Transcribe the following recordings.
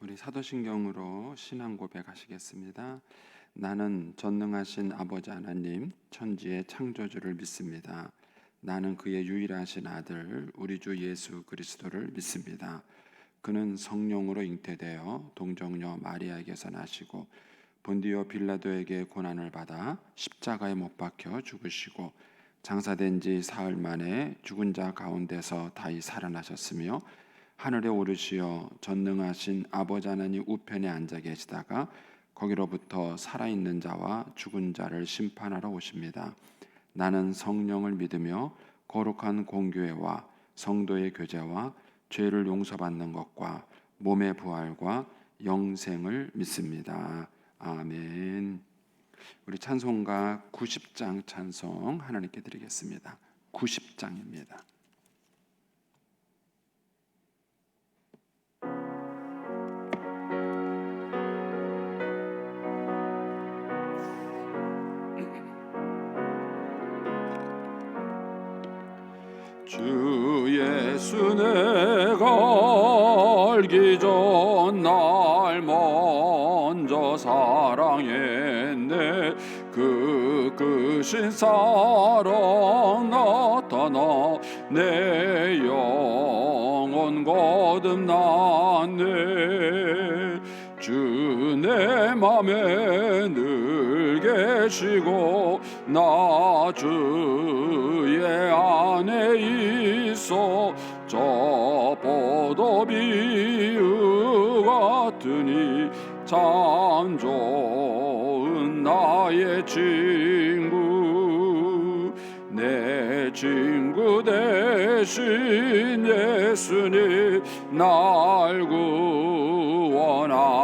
우리 사도신경으로 신앙 고백하시겠습니다. 나는 전능하신 아버지 하나님 천지의 창조주를 믿습니다. 나는 그의 유일하신 아들 우리 주 예수 그리스도를 믿습니다. 그는 성령으로 잉태되어 동정녀 마리아에게서 나시고 본디오 빌라도에게 고난을 받아 십자가에 못 박혀 죽으시고 장사된 지 사흘 만에 죽은 자 가운데서 다시 살아나셨으며 하늘에 오르시어 전능하신 아버지 하나님 우편에 앉아 계시다가 거기로부터 살아있는 자와 죽은 자를 심판하러 오십니다. 나는 성령을 믿으며 거룩한 공교회와 성도의 교제와 죄를 용서받는 것과 몸의 부활과 영생을 믿습니다. 아멘. 우리 찬송가 90장 찬송 하나님께 드리겠습니다. 90장입니다. 주 예수 내가 알기 전 날 먼저 사랑했네. 그 크신 사랑 나타나 내 영혼 거듭났네. 주 내 맘에 늘 계시고 나 주의 안에 있어 저 포도비유 같으니 참 좋은 나의 친구. 내 친구 대신 예수님 날 구원하시려고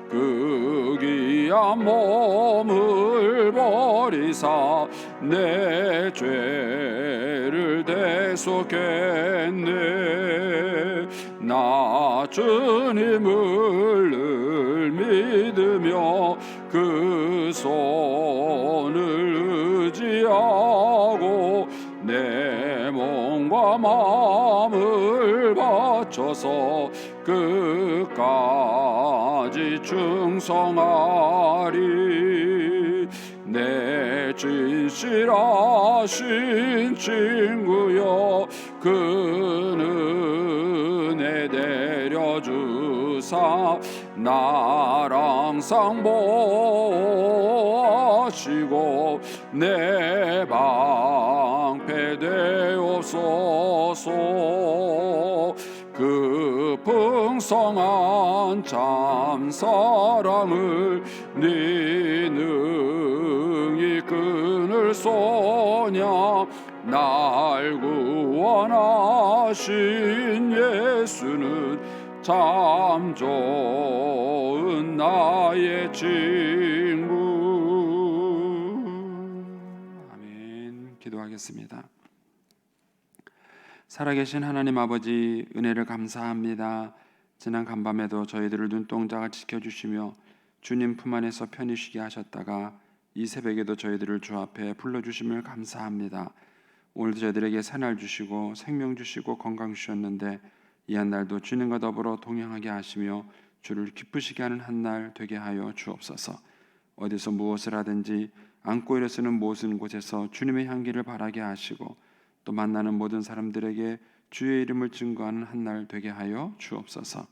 그 귀한 몸을 버리사 내 죄를 대속했네. 나 주님을 늘 믿으며 그 손을 의지하고 내 몸과 마음을 바쳐서 끝까지 충성하리. 내 진실하신 친구여 그 은혜 내려주사 날 항상 보호하시고 내 방패 되옵소서. 그 풍성한 참 사랑을 네 능히 끊을 소냐. 날 구원하신 예수는 참 좋은 나의 친구. 아멘. 기도하겠습니다. 살아계신 하나님 아버지, 은혜를 감사합니다. 지난 간밤에도 저희들을 눈동자가 지켜주시며 주님 품 안에서 편히 쉬게 하셨다가 이 새벽에도 저희들을 주 앞에 불러주심을 감사합니다. 오늘도 저희들에게 새날 주시고 생명 주시고 건강 주셨는데 이 한날도 주님과 더불어 동행하게 하시며 주를 기쁘시게 하는 한날 되게 하여 주옵소서. 어디서 무엇을 하든지 앉고 일어서는 모든 곳에서 주님의 향기를 바라게 하시고 또 만나는 모든 사람들에게 주의 이름을 증거하는 한날 되게 하여 주옵소서.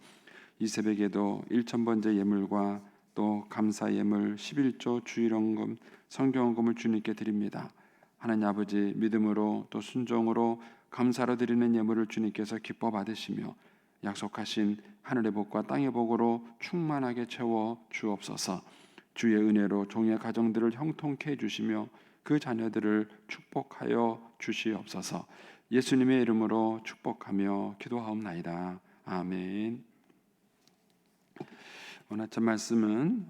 이 새벽에도 1,000번째 예물과 또 감사 예물 11조 주일헌금 성경헌금을 주님께 드립니다. 하나님 아버지, 믿음으로 또 순종으로 감사로 드리는 예물을 주님께서 기뻐 받으시며 약속하신 하늘의 복과 땅의 복으로 충만하게 채워 주옵소서. 주의 은혜로 종의 가정들을 형통케 해주시며 그 자녀들을 축복하여 주시옵소서. 예수님의 이름으로 축복하며 기도하옵나이다. 아멘. 오늘 아침 말씀은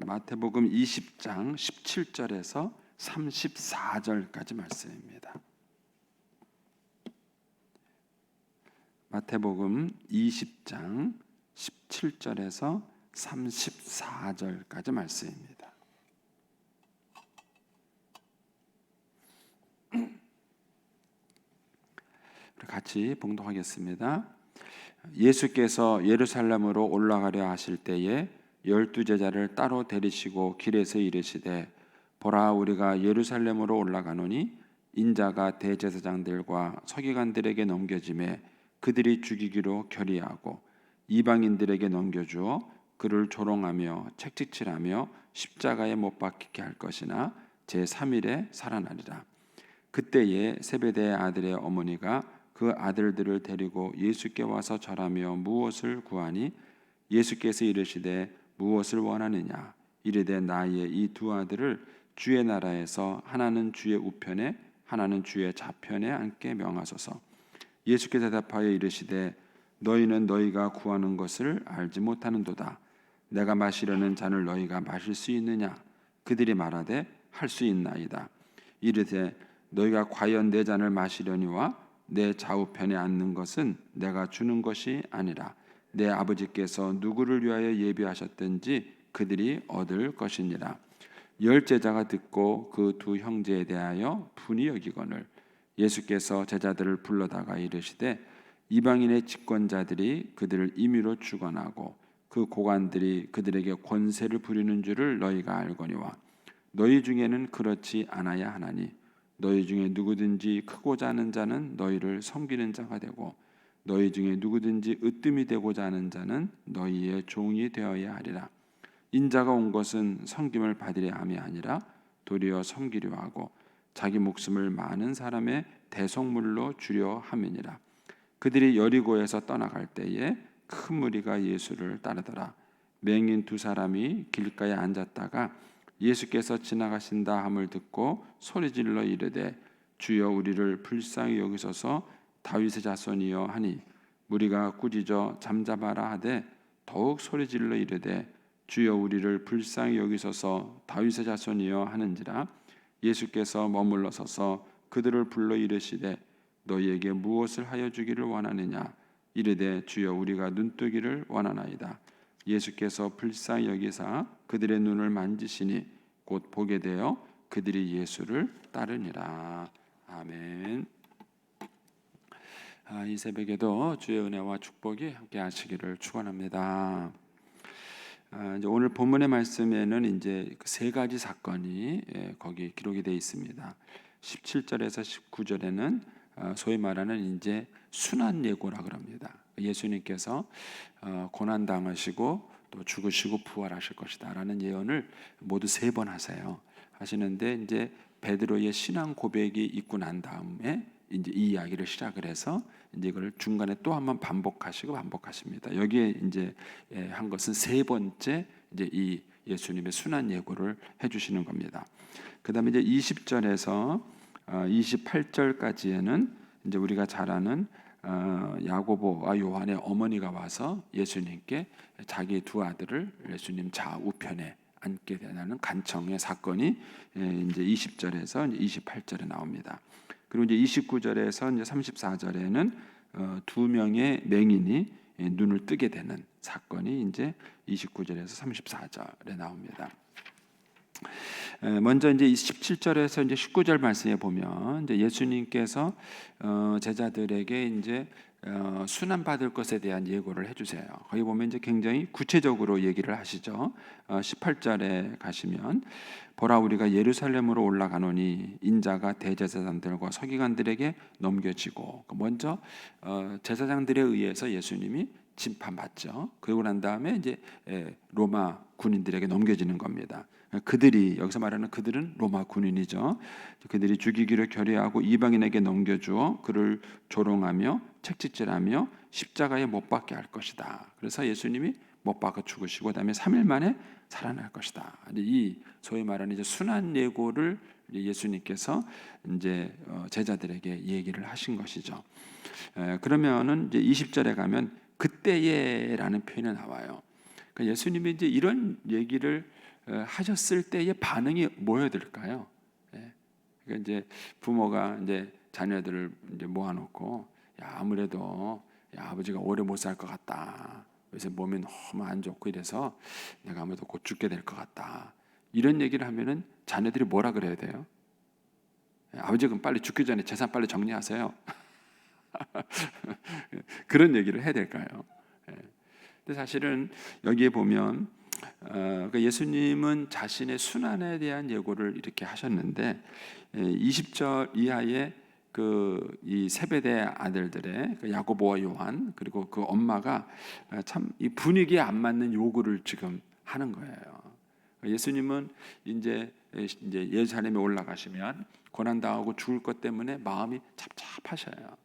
마태복음 20장 17절에서 34절까지 말씀입니다. 마태복음 20장 17절에서 34절까지 말씀입니다. 같이 봉독하겠습니다. 예수께서 예루살렘으로 올라가려 하실 때에 12제자를 따로 데리시고 길에서 이르시되 보라 우리가 예루살렘으로 올라가노니 인자가 대제사장들과 서기관들에게 넘겨짐에 그들이 죽이기로 결의하고 이방인들에게 넘겨주어 그를 조롱하며 책찍질하며 십자가에 못 박히게 할 것이나 제3일에 살아나리라. 그때에 세베대의 아들의 어머니가 그 아들들을 데리고 예수께 와서 절하며 무엇을 구하니 예수께서 이르시되 무엇을 원하느냐 이르되 나의 이 두 아들을 주의 나라에서 하나는 주의 우편에 하나는 주의 좌편에 앉게 명하소서. 예수께서 대답하여 이르시되 너희는 너희가 구하는 것을 알지 못하는도다. 내가 마시려는 잔을 너희가 마실 수 있느냐? 그들이 말하되 할 수 있나이다. 이르되 너희가 과연 내 잔을 마시려니와 내 좌우편에 앉는 것은 내가 주는 것이 아니라 내 아버지께서 누구를 위하여 예비하셨든지 그들이 얻을 것이니라. 열 제자가 듣고 그 두 형제에 대하여 분이 여기거늘 예수께서 제자들을 불러다가 이르시되 이방인의 집권자들이 그들을 임의로 주관하고 그 고관들이 그들에게 권세를 부리는 줄을 너희가 알거니와 너희 중에는 그렇지 않아야 하나니 너희 중에 누구든지 크고자 하는 자는 너희를 섬기는 자가 되고 너희 중에 누구든지 으뜸이 되고자 하는 자는 너희의 종이 되어야 하리라. 인자가 온 것은 섬김을 받으려 함이 아니라 도리어 섬기려 하고 자기 목숨을 많은 사람의 대속물로 주려 함이니라. 그들이 여리고에서 떠나갈 때에 큰 무리가 예수를 따르더라. 맹인 두 사람이 길가에 앉았다가 예수께서 지나가신다 함을 듣고 소리질러 이르되 주여 우리를 불쌍히 여기소서 다윗의 자손이여 하니 무리가 꾸짖어 잠잠하라 하되 더욱 소리질러 이르되 주여 우리를 불쌍히 여기소서 다윗의 자손이여 하는지라. 예수께서 머물러 서서 그들을 불러 이르시되 너희에게 무엇을 하여 주기를 원하느냐 이르되 주여 우리가 눈뜨기를 원하나이다. 예수께서 불쌍히 여기사 그들의 눈을 만지시니 곧 보게 되어 그들이 예수를 따르니라. 아멘. 이 새벽에도 주의 은혜와 축복이 함께 하시기를 축원합니다. 이제 오늘 본문의 말씀에는 이제 세 가지 사건이 거기 기록이 되어 있습니다. 17절에서 19절에는 소위 말하는 이제 순환 예고라 그럽니다. 예수님께서 고난 당하시고 또 죽으시고 부활하실 것이다라는 예언을 모두 3번 하시는데 이제 베드로의 신앙 고백이 있고 난 다음에 이제 이 이야기를 시작을 해서 이제 이걸 중간에 또 한번 반복하십니다. 여기에 이제 한 것은 3번째 이제 이 예수님의 순환 예고를 해주시는 겁니다. 그다음에 이제 20절에서 28절까지에는 이제 우리가 잘 아는 야고보와 요한의 어머니가 와서 예수님께 자기 두 아들을 예수님 좌우편에 앉게 되는 간청의 사건이 이제 20절에서 28절에 나옵니다. 그리고 이제 29절에서 이제 34절에는 두 명의 맹인이 눈을 뜨게 되는 사건이 이제 29절에서 34절에 나옵니다. 먼저 이제 17절에서 이제 19절 말씀에 보면 이제 예수님께서 제자들에게 이제 순환 받을 것에 대한 예고를 해주세요. 거기 보면 이제 굉장히 구체적으로 얘기를 하시죠. 18절에 가시면 보라 우리가 예루살렘으로 올라가노니 인자가 대제사장들과 서기관들에게 넘겨지고 먼저 제사장들에 의해서 예수님이 심판받죠. 그러고 난 다음에 이제 로마 군인들에게 넘겨지는 겁니다. 그들이 여기서 말하는 그들은 로마 군인이죠. 그들이 죽이기로 결의하고 이방인에게 넘겨주어 그를 조롱하며 책찍질하며 십자가에 못 박게 할 것이다. 그래서 예수님이 못 박아 죽으시고 그다음에 3일 만에 살아날 것이다. 이 소위 말하는 이제 순환 예고를 예수님께서 이제 제자들에게 얘기를 하신 것이죠. 그러면은 이제 20절에 가면 그때에라는 표현이 나와요. 그러니까 예수님이 이제 이런 얘기를 하셨을 때의 반응이 뭐여야 될까요? 그러니까 이제 부모가 이제 자녀들을 이제 모아놓고 아무래도 아버지가 오래 못 살 것 같다. 요새 몸이 너무 안 좋고 이래서 내가 아무래도 곧 죽게 될 것 같다. 이런 얘기를 하면은 자녀들이 뭐라 그래야 돼요? 아버지 그럼 빨리 죽기 전에 재산 빨리 정리하세요. 그런 얘기를 해야 될까요? 예. 근데 사실은 여기에 보면 예수님은 자신의 순환에 대한 예고를 이렇게 하셨는데 20절 이하의 이 세베대 아들들의 야고보와 요한 그리고 그 엄마가 참 이 분위기에 안 맞는 요구를 지금 하는 거예요. 예수님은 이제 예루살렘에 올라가시면 고난 당하고 죽을 것 때문에 마음이 착잡하셔요.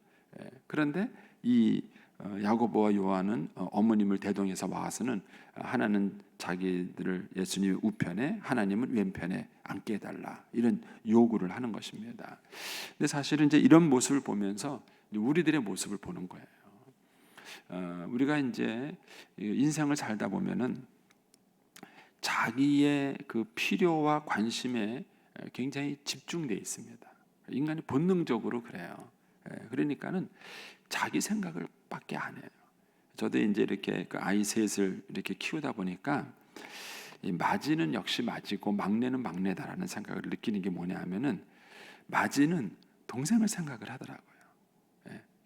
그런데 이 야고보와 요한은 어머님을 대동해서 와서는 하나는 자기들을 예수님 우편에 하나님은 왼편에 앉게 해달라 이런 요구를 하는 것입니다. 근데 사실은 이제 이런 모습을 보면서 우리들의 모습을 보는 거예요. 우리가 이제 인생을 살다 보면은 자기의 그 필요와 관심에 굉장히 집중돼 있습니다. 인간이 본능적으로 그래요. 그러니까는 자기 생각을 밖에 안 해요. 저도 이제 이렇게 그 아이 셋을 이렇게 키우다 보니까 이 마지는 역시 마지고 막내는 막내다라는 생각을 느끼는 게 뭐냐 하면은 마지는 동생을 생각을 하더라고요.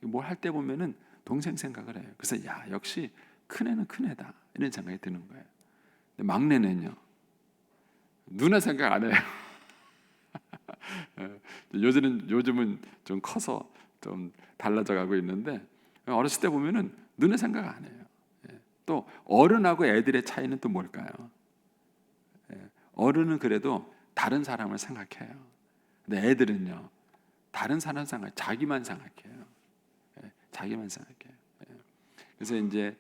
뭘 할 때 보면은 동생 생각을 해요. 그래서 야 역시 큰애는 큰애다 이런 생각이 드는 거예요. 근데 막내는요 누나 생각 안 해요. 요즘은 좀 커서 좀 달라져 가고 있는데 어렸을 때 보면은 누나 생각 안 해요. 또 어른하고 애들의 차이는 또 뭘까요? 어른은 그래도 다른 사람을 생각해요. 근데 애들은요 다른 사람 생각, 자기만 생각해요. 자기만 생각해요. 그래서 이제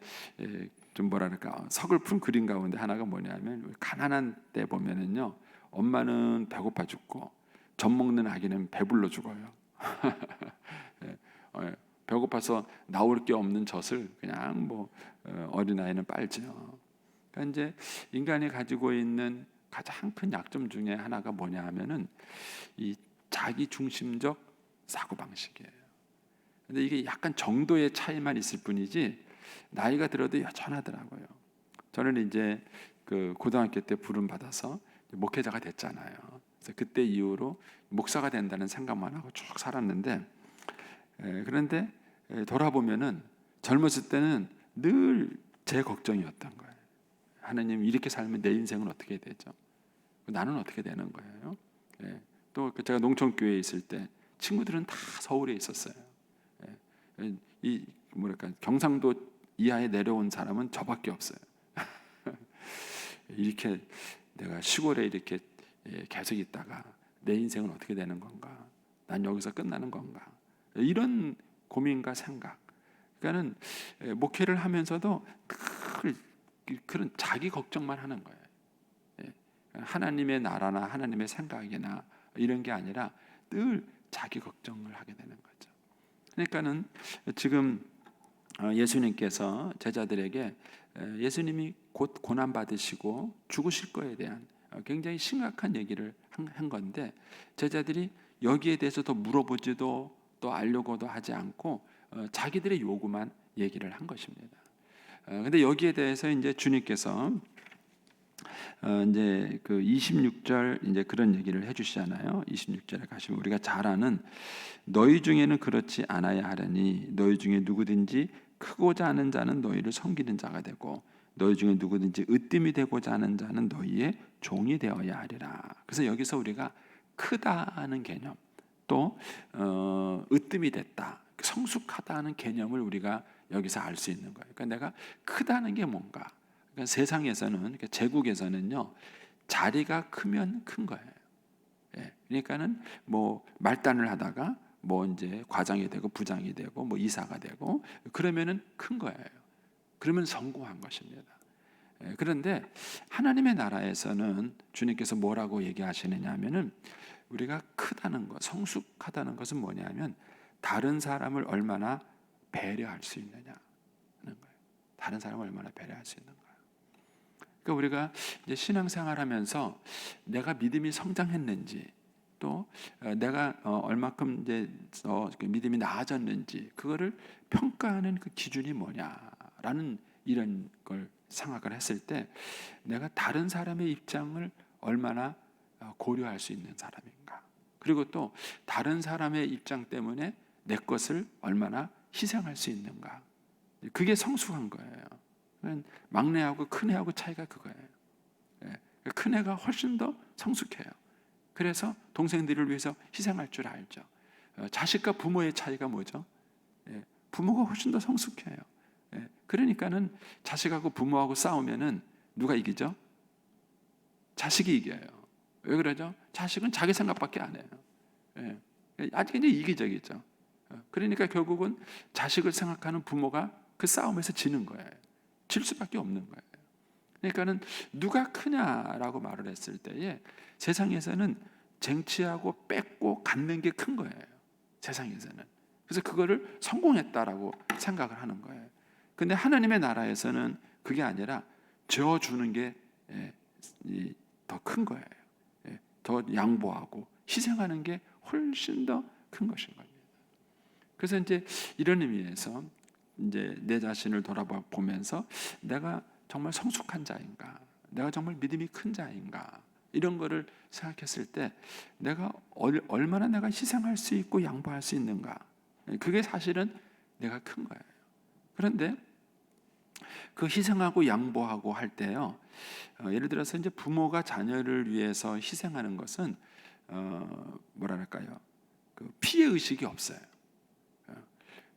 좀 뭐랄까 서글픈 그림 가운데 하나가 뭐냐면 가난한 때 보면은요 엄마는 배고파 죽고 젖 먹는 아기는 배불러 죽어요. 배고파서 나올 게 없는 젖을 그냥 어린아이는 빨죠. 그러니까 이제 인간이 가지고 있는 가장 큰 약점 중에 하나가 뭐냐 하면은 이 자기 중심적 사고 방식이에요. 근데 이게 약간 정도의 차이만 있을 뿐이지 나이가 들어도 여전하더라고요. 저는 이제 그 고등학교 때 부름 받아서 목회자가 됐잖아요. 그래서 그때 이후로 목사가 된다는 생각만 하고 쭉 살았는데 그런데 돌아보면은 젊었을 때는 늘 제 걱정이었던 거예요. 하나님 이렇게 살면 내 인생은 어떻게 되죠? 나는 어떻게 되는 거예요? 또 제가 농촌교회에 있을 때 친구들은 다 서울에 있었어요. 이 뭐랄까 경상도 이하에 내려온 사람은 저밖에 없어요. 이렇게 내가 시골에 이렇게 계속 있다가 내 인생은 어떻게 되는 건가? 난 여기서 끝나는 건가? 이런 고민과 생각. 그러니까는 목회를 하면서도 그런 자기 걱정만 하는 거예요. 하나님의 나라나 하나님의 생각이나 이런 게 아니라 늘 자기 걱정을 하게 되는 거죠. 그러니까는 지금 예수님께서 제자들에게 예수님이 곧 고난 받으시고 죽으실 거에 대한 굉장히 심각한 얘기를 한 건데 제자들이 여기에 대해서 더 물어보지도 또 알려고도 하지 않고 자기들의 요구만 얘기를 한 것입니다. 근데 여기에 대해서 이제 주님께서 이제 그 26절 이제 그런 얘기를 해주시잖아요. 26절에 가시면 우리가 잘 아는 너희 중에는 그렇지 않아야 하려니 너희 중에 누구든지 크고자 하는 자는 너희를 섬기는 자가 되고 너희 중에 누구든지 으뜸이 되고자 하는 자는 너희의 종이 되어야 하리라. 그래서 여기서 우리가 크다는 개념 또 으뜸이 됐다 성숙하다는 개념을 우리가 여기서 알 수 있는 거예요. 그러니까 내가 크다는 게 뭔가 그러니까 세상에서는 그러니까 제국에서는요 자리가 크면 큰 거예요. 그러니까는 뭐 말단을 하다가 뭐 이제 과장이 되고 부장이 되고 뭐 이사가 되고 그러면은 큰 거예요. 그러면 성공한 것입니다. 그런데 하나님의 나라에서는 주님께서 뭐라고 얘기하시느냐면은 우리가 크다는 것, 성숙하다는 것은 뭐냐면 다른 사람을 얼마나 배려할 수 있느냐는 거예요. 다른 사람을 얼마나 배려할 수 있는 거예요. 그러니까 우리가 이제 신앙생활하면서 내가 믿음이 성장했는지 또 내가 얼마큼 이제 믿음이 나아졌는지 그거를 평가하는 그 기준이 뭐냐라는 이런 걸 생각을 했을 때 내가 다른 사람의 입장을 얼마나 고려할 수 있는 사람인가 그리고 또 다른 사람의 입장 때문에 내 것을 얼마나 희생할 수 있는가. 그게 성숙한 거예요. 막내하고 큰애하고 차이가 그거예요. 큰애가 훨씬 더 성숙해요. 그래서 동생들을 위해서 희생할 줄 알죠. 자식과 부모의 차이가 뭐죠? 부모가 훨씬 더 성숙해요. 그러니까는 자식하고 부모하고 싸우면은 누가 이기죠? 자식이 이겨요. 왜 그러죠? 자식은 자기 생각밖에 안 해요. 아직 이제 이기적이죠. 그러니까 결국은 자식을 생각하는 부모가 그 싸움에서 지는 거예요. 질 수밖에 없는 거예요. 그러니까는 누가 크냐라고 말을 했을 때에 세상에서는 쟁취하고 뺏고 갖는 게 큰 거예요. 세상에서는. 그래서 그거를 성공했다라고 생각을 하는 거예요. 근데 하나님의 나라에서는 그게 아니라 줘주는 게 더 큰 거예요. 더 양보하고 희생하는 게 훨씬 더 큰 것인 겁니다. 그래서 이제 이런 의미에서 이제 내 자신을 돌아보면서 내가 정말 성숙한 자인가, 내가 정말 믿음이 큰 자인가, 이런 거를 생각했을 때 내가 얼마나 내가 희생할 수 있고 양보할 수 있는가, 그게 사실은 내가 큰 거예요. 그런데 그 희생하고 양보하고 할 때요, 예를 들어서 이제 부모가 자녀를 위해서 희생하는 것은 뭐랄까요, 그 피해 의식이 없어요.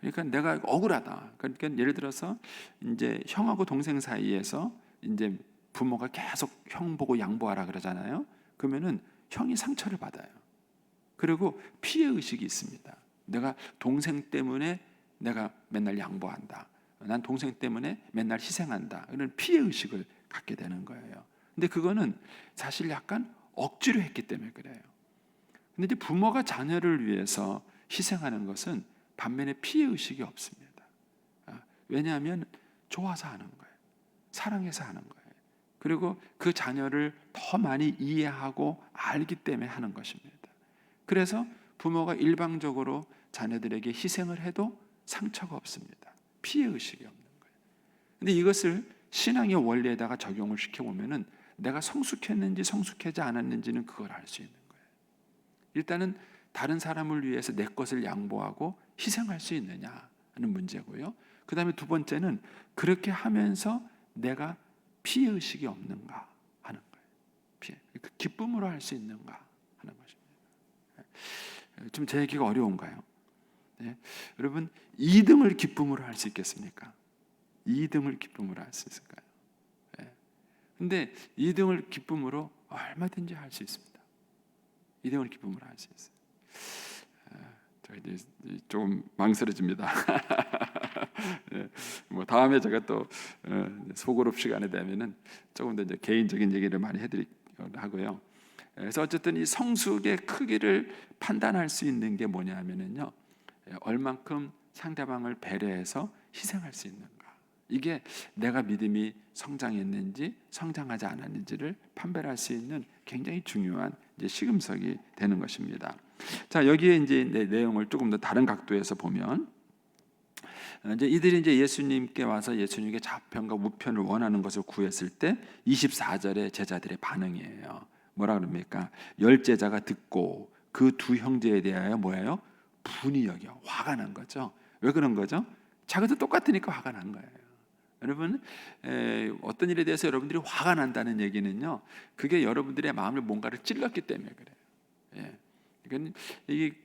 그러니까 내가 억울하다. 그러니까 예를 들어서 이제 형하고 동생 사이에서 이제 부모가 계속 형 보고 양보하라 그러잖아요. 그러면은 형이 상처를 받아요. 그리고 피해 의식이 있습니다. 내가 동생 때문에 내가 맨날 양보한다. 난 동생 때문에 맨날 희생한다. 이런 피해 의식을 갖게 되는 거예요. 근데 그거는 사실 약간 억지로 했기 때문에 그래요. 근데 이제 부모가 자녀를 위해서 희생하는 것은 반면에 피해 의식이 없습니다. 왜냐하면 좋아서 하는 거예요. 사랑해서 하는 거예요. 그리고 그 자녀를 더 많이 이해하고 알기 때문에 하는 것입니다. 그래서 부모가 일방적으로 자녀들에게 희생을 해도 상처가 없습니다. 피해 의식이 없는 거예요. 근데 이것을 신앙의 원리에다가 적용을 시켜보면은 내가 성숙했는지 성숙하지 않았는지는 그걸 알 수 있는 거예요. 일단은 다른 사람을 위해서 내 것을 양보하고 희생할 수 있느냐 하는 문제고요. 그 다음에 두 번째는 그렇게 하면서 내가 피해 의식이 없는가 하는 거예요. 피해. 그 기쁨으로 할 수 있는가 하는 것입니다. 좀 제 얘기가 어려운가요? 네. 여러분, 2등을 기쁨으로 할 수 있겠습니까? 2등을 기쁨으로 할 수 있을까요? 네. 근데 2등을 기쁨으로 얼마든지 할 수 있습니다. 2등을 기쁨으로 할 수 있어요. 저희들 조금 망설여집니다. 네, 뭐 다음에 제가 또 소그룹 시간에 되면은 조금 더 이제 개인적인 얘기를 많이 해드리고요. 그래서 어쨌든 이 성숙의 크기를 판단할 수 있는 게 뭐냐면은요, 얼만큼 상대방을 배려해서 희생할 수 있는가. 이게 내가 믿음이 성장했는지 성장하지 않았는지를 판별할 수 있는 굉장히 중요한 이제 시금석이 되는 것입니다. 자, 여기에 이제 내용을 조금 더 다른 각도에서 보면, 이제 이들이 이제 예수님께 와서 예수님께 좌편과 우편을 원하는 것을 구했을 때 24절에 제자들의 반응이에요. 뭐라 그럽니까? 10제자가 듣고 그 두 형제에 대하여 뭐예요? 분이 여겨, 화가 난 거죠. 왜 그런 거죠? 자기도 똑같으니까 화가 난 거예요. 여러분, 어떤 일에 대해서 여러분들이 화가 난다는 얘기는요, 그게 여러분들의 마음을 뭔가를 찔렀기 때문에 그래요.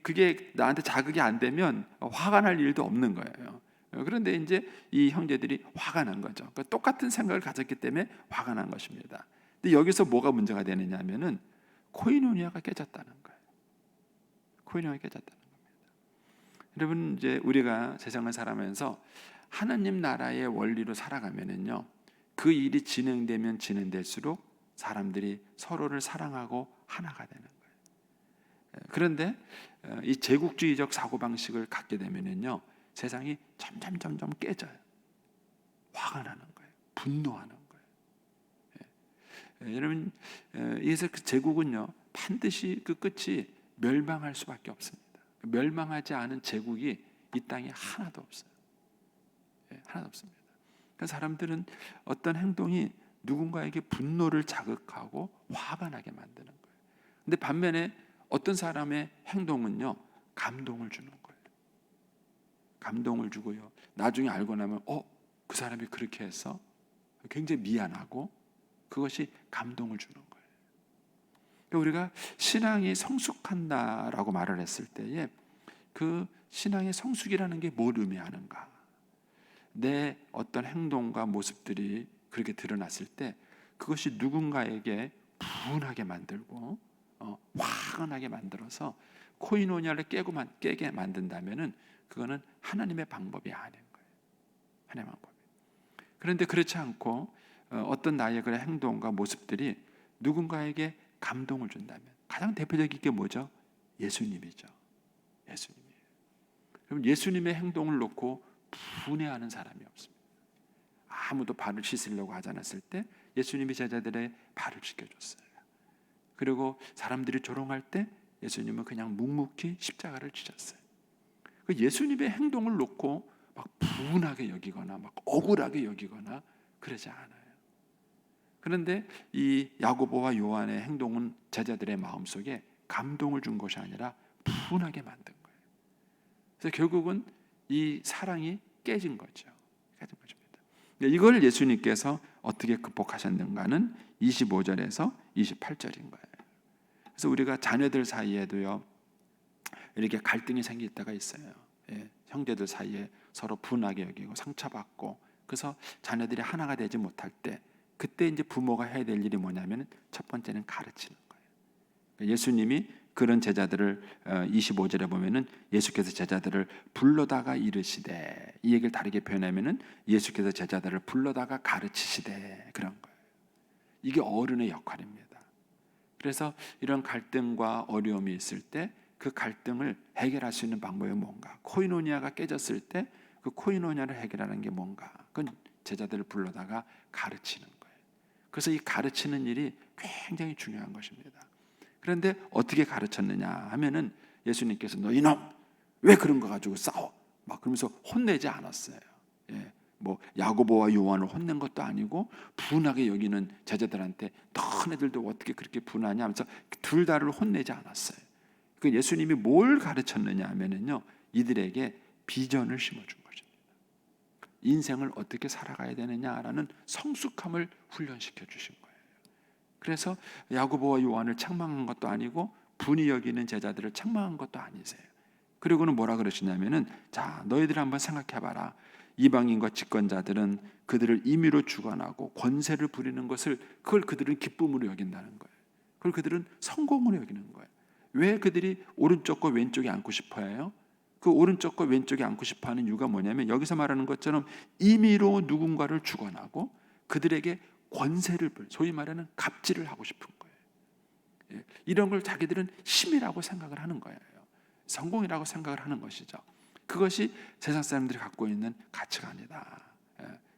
그게 나한테 자극이 안 되면 화가 날 일도 없는 거예요. 그런데 이제 이 형제들이 화가 난 거죠. 그러니까 똑같은 생각을 가졌기 때문에 화가 난 것입니다. 근데 여기서 뭐가 문제가 되느냐면은 코이노니아가 깨졌다는 거예요. 코이노니아가 깨졌다는 겁니다. 여러분, 이제 우리가 세상을 살아가면서 하나님 나라의 원리로 살아가면은요, 그 일이 진행되면 진행될수록 사람들이 서로를 사랑하고 하나가 되는 거예요. 그런데 이 제국주의적 사고방식을 갖게 되면은요, 세상이 점점 깨져요. 화가 나는 거예요. 분노하는 거예요. 여러분, 그래서 그 제국은요, 반드시 그 끝이 멸망할 수밖에 없습니다. 멸망하지 않은 제국이 이 땅에 하나도 없어요. 하나도 없습니다. 그러니까 사람들은 어떤 행동이 누군가에게 분노를 자극하고 화가 나게 만드는 거예요. 근데 반면에 어떤 사람의 행동은요, 감동을 주는 거예요. 감동을 주고요. 나중에 알고 나면 그 사람이 그렇게 했어? 굉장히 미안하고 그것이 감동을 주는 거예요. 그러니까 우리가 신앙이 성숙한다라고 말을 했을 때에 그 신앙의 성숙이라는 게 뭘 의미하는가? 내 어떤 행동과 모습들이 그렇게 드러났을 때 그것이 누군가에게 분하게 만들고 화끈하게 만들어서 코이노니아를 깨게 만든다면은 그거는 하나님의 방법이 아닌 거예요. 하나님의 방법. 그런데 그렇지 않고 어떤 나의 그런 행동과 모습들이 누군가에게 감동을 준다면 가장 대표적인 게 뭐죠? 예수님이죠. 예수님이에요. 그럼 예수님의 행동을 놓고 분해하는 사람이 없습니다. 아무도 발을 씻으려고 하지 않았을 때 예수님이 제자들의 발을 씻겨줬어요. 그리고 사람들이 조롱할 때 예수님은 그냥 묵묵히 십자가를 지셨어요. 그 예수님의 행동을 놓고 막 분하게 여기거나 막 억울하게 여기거나 그러지 않아요. 그런데 이 야고보와 요한의 행동은 제자들의 마음속에 감동을 준 것이 아니라 분하게 만든 거예요. 그래서 결국은 이 사랑이 깨진 거죠. 깨진 것입니다. 이걸 예수님께서 어떻게 극복하셨는가는 25절에서 28절인 거예요. 그래서 우리가 자녀들 사이에도요 이렇게 갈등이 생길 때가 있어요. 형제들 사이에 서로 분하게 여기고 상처받고 그래서 자녀들이 하나가 되지 못할 때 그때 이제 부모가 해야 될 일이 뭐냐면 첫 번째는 가르치는 거예요. 예수님이 그런 제자들을 25절에 보면은 예수께서 제자들을 불러다가 이르시되 이 얘기를 다르게 표현하면은 예수께서 제자들을 불러다가 가르치시되 그런 거예요. 이게 어른의 역할입니다. 그래서 이런 갈등과 어려움이 있을 때 그 갈등을 해결할 수 있는 방법이 뭔가? 코이노니아가 깨졌을 때 그 코이노니아를 해결하는 게 뭔가? 그건 제자들을 불러다가 가르치는 거예요. 그래서 이 가르치는 일이 굉장히 중요한 것입니다. 그런데 어떻게 가르쳤느냐 하면은 예수님께서 너희놈 왜 그런 거 가지고 싸워? 막 그러면서 혼내지 않았어요. 뭐 야고보와 요한을 혼낸 것도 아니고 분하게 여기는 제자들한테 너네들도 어떻게 그렇게 분하냐 하면서 둘 다를 혼내지 않았어요. 그 예수님이 뭘 가르쳤느냐 하면은요 이들에게 비전을 심어준 것입니다. 인생을 어떻게 살아가야 되느냐라는 성숙함을 훈련시켜 주신 거예요. 그래서 야고보와 요한을 책망한 것도 아니고 분이 여기는 제자들을 책망한 것도 아니세요. 그리고는 뭐라 그러시냐면은 자 너희들 한번 생각해봐라. 이방인과 집권자들은 그들을 임의로 주관하고 권세를 부리는 것을 그걸 그들은 기쁨으로 여긴다는 거예요. 그걸 그들은 성공으로 여기는 거예요. 왜 그들이 오른쪽과 왼쪽에 앉고 싶어해요? 그 오른쪽과 왼쪽에 앉고 싶어하는 이유가 뭐냐면 여기서 말하는 것처럼 임의로 누군가를 주관하고 그들에게 권세를 소위 말하는 갑질을 하고 싶은 거예요. 이런 걸 자기들은 힘이라고 생각을 하는 거예요. 성공이라고 생각을 하는 것이죠. 그것이 세상 사람들이 갖고 있는 가치관이다.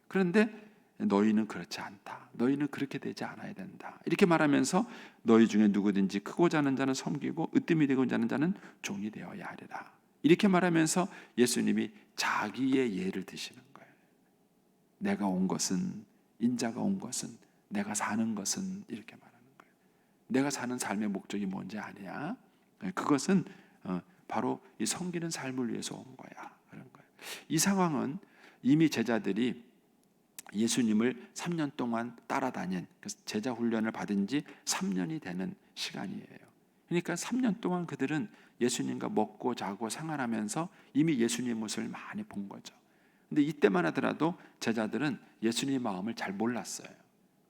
그런데 너희는 그렇지 않다. 너희는 그렇게 되지 않아야 된다. 이렇게 말하면서 너희 중에 누구든지 크고자 하는 자는 섬기고 으뜸이 되고자 하는 자는 종이 되어야 하리라. 이렇게 말하면서 예수님이 자기의 예를 드시는 거예요. 내가 온 것은 인자가 온 것은 내가 사는 것은 이렇게 말하는 거예요. 내가 사는 삶의 목적이 뭔지 아냐? 그것은 바로 이 섬기는 삶을 위해서 온 거야. 그런 거예요. 이 상황은 이미 제자들이 예수님을 3년 동안 따라다닌 제자 훈련을 받은 지 3년이 되는 시간이에요. 그러니까 3년 동안 그들은 예수님과 먹고 자고 생활하면서 이미 예수님의 모습을 많이 본 거죠. 근데 이때만 하더라도 제자들은 예수님의 마음을 잘 몰랐어요.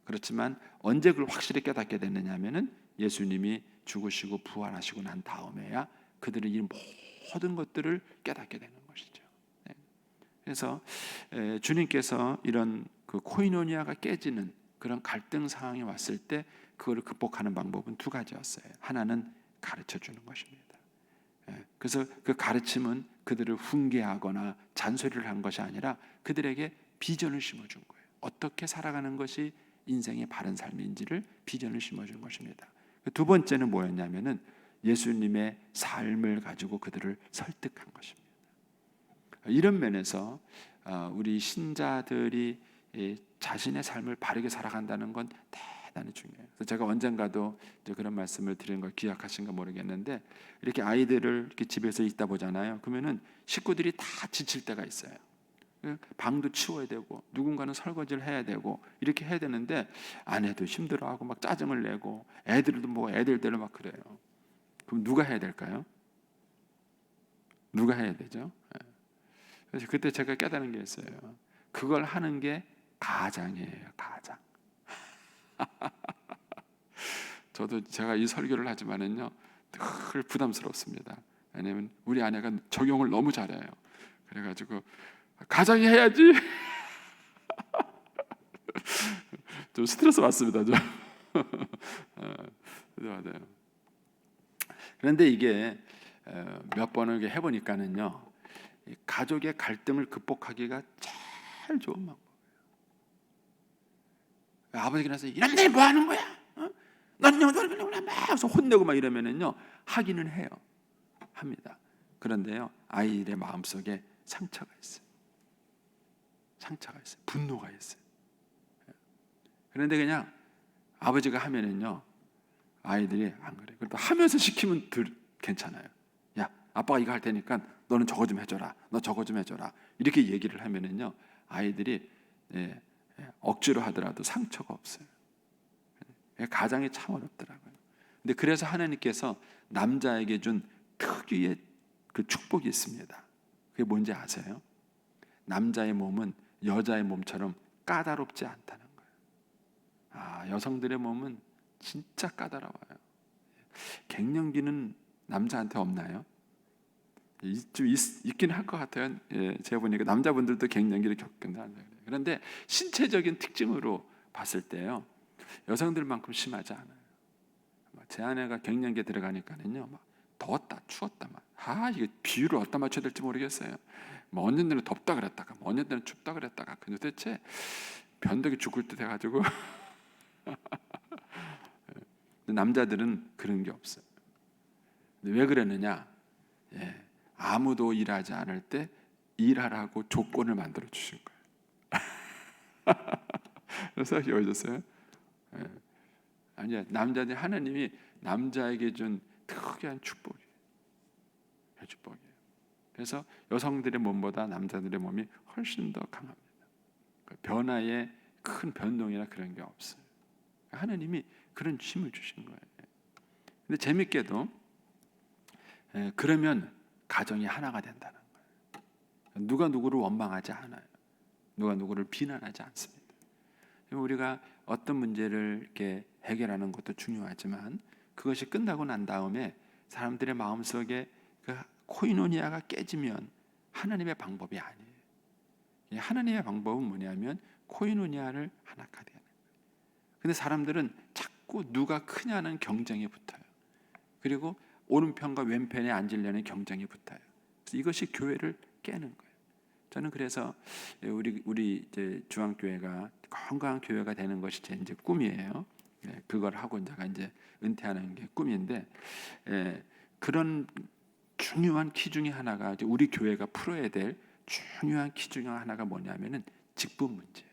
그렇지만 언제 그걸 확실히 깨닫게 됐느냐 하면은 예수님이 죽으시고 부활하시고 난 다음에야 그들은 이 모든 것들을 깨닫게 되는 것이죠. 그래서 주님께서 이런 그 코이노니아가 깨지는 그런 갈등 상황이 왔을 때 그거를 극복하는 방법은 두 가지였어요. 하나는 가르쳐 주는 것입니다. 그래서 그 가르침은 그들을 훈계하거나 잔소리를 한 것이 아니라 그들에게 비전을 심어준 거예요. 어떻게 살아가는 것이 인생의 바른 삶인지를 비전을 심어준 것입니다. 두 번째는 뭐였냐면은 예수님의 삶을 가지고 그들을 설득한 것입니다. 이런 면에서 우리 신자들이 자신의 삶을 바르게 살아간다는 건 대단히 중요해요. 그래서 제가 언젠가도 이제 그런 말씀을 드린 걸 기억하신가 모르겠는데, 이렇게 아이들을 이렇게 집에서 있다 보잖아요. 그러면은 식구들이 다 지칠 때가 있어요. 방도 치워야 되고 누군가는 설거지를 해야 되고 이렇게 해야 되는데 아내도 힘들어하고 막 짜증을 내고 애들도 뭐 애들대로 막 그래요. 그럼 누가 해야 될까요? 누가 해야 되죠? 그래서 그때 제가 깨달은 게 있어요. 그걸 하는 게 가장이에요. 가장. 저도 제가 이 설교를 하지만은요 늘 부담스럽습니다. 왜냐하면 우리 아내가 적용을 너무 잘해요. 그래가지고 가장이 해야지. 좀 스트레스 받습니다. 좀. 맞아요. 그런데 이게 몇 번을 이렇게 해보니까는요, 가족의 갈등을 극복하기가 제일 좋은 방법이에요. 아버지가 나서 이런 데 뭐 하는 거야? 넌 막 혼내고 막 이러면은요 하기는 해요. 합니다. 그런데요 아이들의 마음속에 상처가 있어요. 상처가 있어요. 분노가 있어요. 그런데 그냥 아버지가 하면은요 아이들이 안 그래요. 그래도 하면서 시키면 괜찮아요. 야, 아빠가 이거 할 테니까 너는 저거 좀 해줘라. 너 저거 좀 해줘라. 이렇게 얘기를 하면은요 아이들이 억지로 하더라도 상처가 없어요. 가장이 참 어렵더라고요. 근데 그래서 하나님께서 남자에게 준 특유의 그 축복이 있습니다. 그게 뭔지 아세요? 남자의 몸은 여자의 몸처럼 까다롭지 않다는 거예요. 아, 여성들의 몸은 진짜 까다로워요. 갱년기는 남자한테 없나요? 좀 있긴 할 것 같아요. 제가 보니까 남자분들도 갱년기를 겪는다. 그런데 신체적인 특징으로 봤을 때요, 여성들만큼 심하지 않아요. 제 아내가 갱년기에 들어가니까는요, 막 더웠다, 추웠다, 이게 비율을 어디다 맞춰야 될지 모르겠어요. 뭐 어느 때는 덥다 그랬다가, 뭐 어느 때는 춥다 그랬다가, 근데 도대체 변덕이 죽을 듯 해가지고 남자들은 그런 게 없어요. 근데 왜 그러느냐? 아무도 일하지 않을 때 일하라고 조건을 만들어 주신 거예요. 그래서 여기졌어요. 아니야, 남자들 하나님이 남자에게 준 특이한 축복이에요. 축복이에요. 그래서 여성들의 몸보다 남자들의 몸이 훨씬 더 강합니다. 변화에 큰 변동이나 그런 게 없어요. 하나님이 그런 힘을 주신 거예요. 근데 재밌게도 그러면 가정이 하나가 된다는 거예요. 누가 누구를 원망하지 않아요. 누가 누구를 비난하지 않습니다. 우리가 어떤 문제를 이렇게 해결하는 것도 중요하지만 그것이 끝나고 난 다음에 사람들의 마음속에 그 코이노니아가 깨지면 하나님의 방법이 아니에요. 하나님의 방법은 뭐냐면 코이노니아를 하나가 되는 거예요. 근데 사람들은 자꾸 누가 크냐는 경쟁에 붙어요. 그리고 오른편과 왼편에 앉으려는 경쟁이 붙어요. 그래서 이것이 교회를 깨는 거예요. 저는 그래서 우리 이제 중앙교회가 건강한 교회가 되는 것이 제 이제 꿈이에요. 그걸 하고 제가 이제 은퇴하는 게 꿈인데, 그런 중요한 키 중에 하나가 이제 우리 교회가 풀어야 될 중요한 키 중에 하나가 뭐냐면은 직분 문제예요.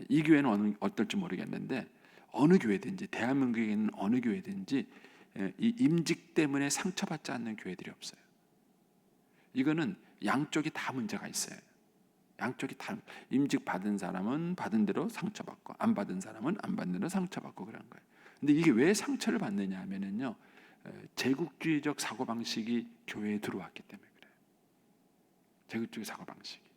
이 교회는 어떨지 모르겠는데 어느 교회든지 대한민국에 있는 어느 교회든지 이 임직 때문에 상처받지 않는 교회들이 없어요. 이거는 양쪽이 다 문제가 있어요. 양쪽이 다 임직 받은 사람은 받은 대로 상처받고 안 받은 사람은 안 받은 대로 상처받고 그런 거예요. 근데 이게 왜 상처를 받느냐 하면은요, 제국주의적 사고방식이 교회에 들어왔기 때문에 그래요. 제국주의 사고방식이.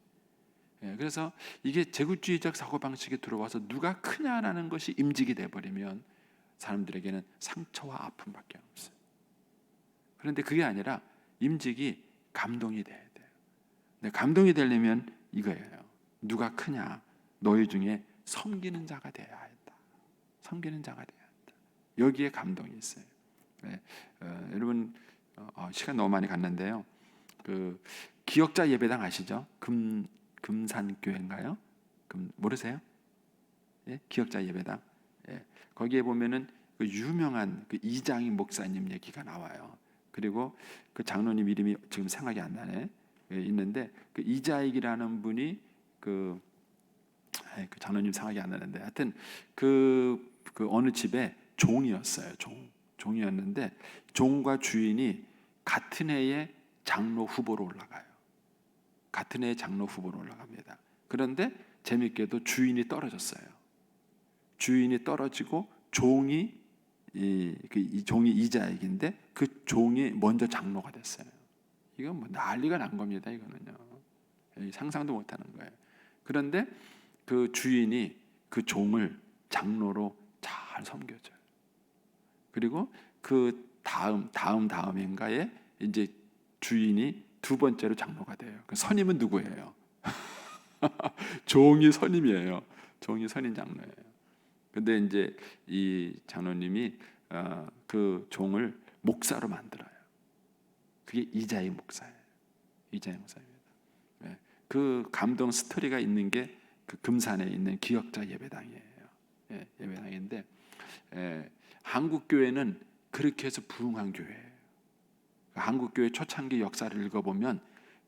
그래서 이게 제국주의적 사고방식이 들어와서 누가 크냐라는 것이 임직이 돼버리면 사람들에게는 상처와 아픔밖에 없어요. 그런데 그게 아니라 임직이 감동이 돼야 돼요. 근데 감동이 되려면 이거예요. 누가 크냐? 너희 중에 섬기는 자가 되어야 한다. 섬기는 자가 되어야 한다. 여기에 감동이 있어요. 여러분 시간 너무 많이 갔는데요. 그 기억자 예배당 아시죠? 금산교회인가요? 모르세요? 기억자 예배당. 거기에 보면은 그 유명한 그 이장희 목사님 얘기가 나와요. 그리고 그 장로님 이름이 지금 생각이 안 나네. 있는데 그 이자익이라는 분이 그 그 장로님 생각이 안 나는데 하여튼 그 어느 집에 종이었어요. 종이었는데 종과 주인이 같은 해에 장로 후보로 올라가요. 같은 해에 장로 후보로 올라갑니다. 그런데 재밌게도 주인이 떨어졌어요. 주인이 떨어지고 종이 이 종이 이자액인데 그 종이 먼저 장로가 됐어요. 이건 뭐 난리가 난 겁니다. 이거는요. 상상도 못하는 거예요. 그런데 그 주인이 그 종을 장로로 잘 섬겨줘요. 그리고 그 다음인가에 이제 주인이 두 번째로 장로가 돼요. 그 선임은 누구예요? 종이 선임이에요. 종이 선임 장로예요. 근데 이제 이 장로님이 그 종을 목사로 만들어요. 그게 이자의 목사예요. 이자의 목사입니다. 네. 그 감동 스토리가 있는 게 그 금산에 있는 기역자 예배당이에요. 예, 예배당인데 한국 교회는 그렇게 해서 부흥한 교회예요. 한국 교회 초창기 역사를 읽어보면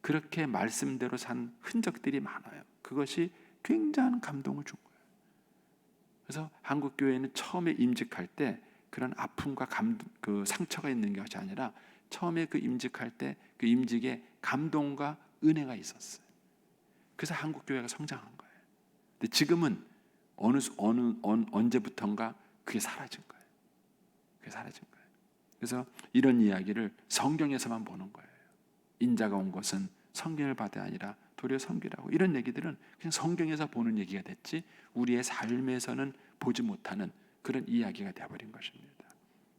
그렇게 말씀대로 산 흔적들이 많아요. 그것이 굉장한 감동을 준 거예요. 그래서 한국 교회는 처음에 임직할 때 그런 아픔과 그 상처가 있는 것이 아니라 처음에 그 임직할 때 그 임직에 감동과 은혜가 있었어요. 그래서 한국 교회가 성장한 거예요. 근데 지금은 언제부턴가 그게 사라진 거예요. 그게 사라진 거예요. 그래서 이런 이야기를 성경에서만 보는 거예요. 인자가 온 것은 성경을 받아 아니라 도리어 섬기라고. 이런 얘기들은 그냥 성경에서 보는 얘기가 됐지 우리의 삶에서는 보지 못하는 그런 이야기가 되어버린 것입니다.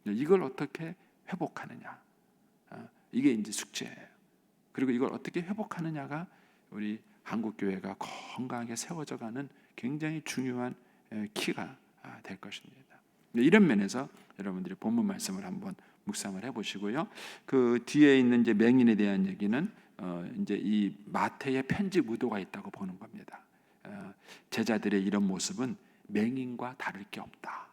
이걸 어떻게 회복하느냐, 이게 이제 숙제예요. 그리고 이걸 어떻게 회복하느냐가 우리 한국 교회가 건강하게 세워져가는 굉장히 중요한 키가 될 것입니다. 이런 면에서 여러분들이 본문 말씀을 한번 묵상을 해보시고요. 그 뒤에 있는 이제 맹인에 대한 얘기는 이제 이 마태의 편집 의도가 있다고 보는 겁니다. 제자들의 이런 모습은 맹인과 다를 게 없다.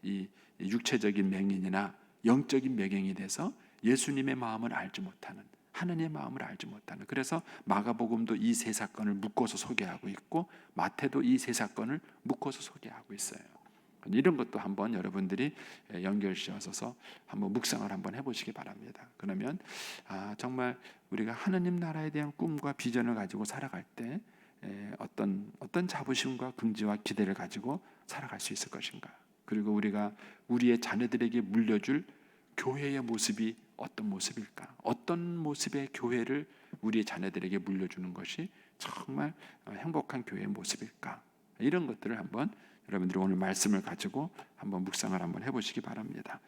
이 육체적인 맹인이나 영적인 맹인이 돼서 예수님의 마음을 알지 못하는, 하느님의 마음을 알지 못하는. 그래서 마가복음도 이 세 사건을 묶어서 소개하고 있고 마태도 이 세 사건을 묶어서 소개하고 있어요. 이런 것도 한번 여러분들이 연결지어서 한번 묵상을 한번 해보시기 바랍니다. 그러면 정말 우리가 하느님 나라에 대한 꿈과 비전을 가지고 살아갈 때 어떤 자부심과 긍지와 기대를 가지고 살아갈 수 있을 것인가. 그리고 우리가 우리의 자녀들에게 물려줄 교회의 모습이 어떤 모습일까? 어떤 모습의 교회를 우리의 자녀들에게 물려주는 것이 정말 행복한 교회의 모습일까? 이런 것들을 한번 여러분들이 오늘 말씀을 가지고 한번 묵상을 한번 해보시기 바랍니다.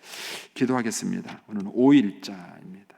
기도하겠습니다. 오늘은 5일자입니다.